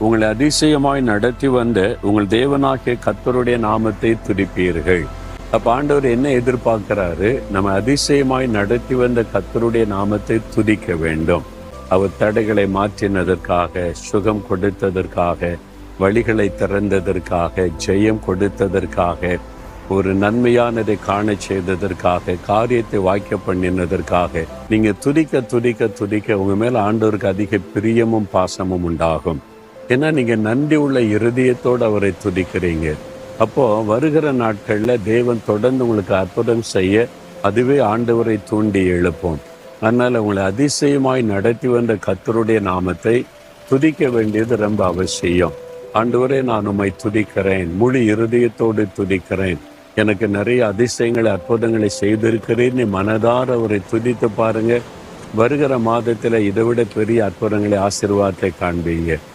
உங்களை அதிசயமாய் நடத்தி வந்த உங்கள் தேவனாகிய கர்த்தருடைய நாமத்தை துதிப்பீர்கள். அப்ப ஆண்டவர் என்ன எதிர்பார்க்கிறாரு? நம்ம அதிசயமாய் நடத்தி வந்த கர்த்தருடைய நாமத்தை துதிக்க வேண்டும். அவர் தடைகளை மாற்றினதற்காக, சுகம் கொடுத்ததற்காக, வழிகளை திறந்ததற்காக, ஜெயம் கொடுத்ததற்காக, ஒரு நன்மையானதை காண செய்ததற்காக, காரியத்தை வாய்க்க பண்ணினதற்காக நீங்க துதிக்க துதிக்க துதிக்க உங்க மேல ஆண்டவருக்கு அதிக பிரியமும் பாசமும் உண்டாகும். ஏன்னா நீங்க நன்றி உள்ள இருதயத்தோடு அவரை துதிக்கிறீங்க. அப்போ வருகிற நாட்கள்ல தேவன் தொடர்ந்து உங்களுக்கு அற்புதம் செய்ய அதுவே ஆண்டவரை தூண்டி எழுப்பும். அதனால உங்களை அதிசயமாய் நடத்தி வந்த கர்த்தருடைய நாமத்தை துதிக்க வேண்டியது ரொம்ப அவசியம். ஆண்டவரே, நான் உம்மை துதிக்கிறேன், முழு இருதயத்தோடு துதிக்கிறேன், எனக்கு நிறைய அதிசயங்களை அற்புதங்களை செய்திருக்கிறேன். நீ மனதார அவரை துதித்து பாருங்க. வருகிற மாதத்துல இதை விட பெரிய அற்புதங்களை, ஆசீர்வாதத்தை காண்பீங்க.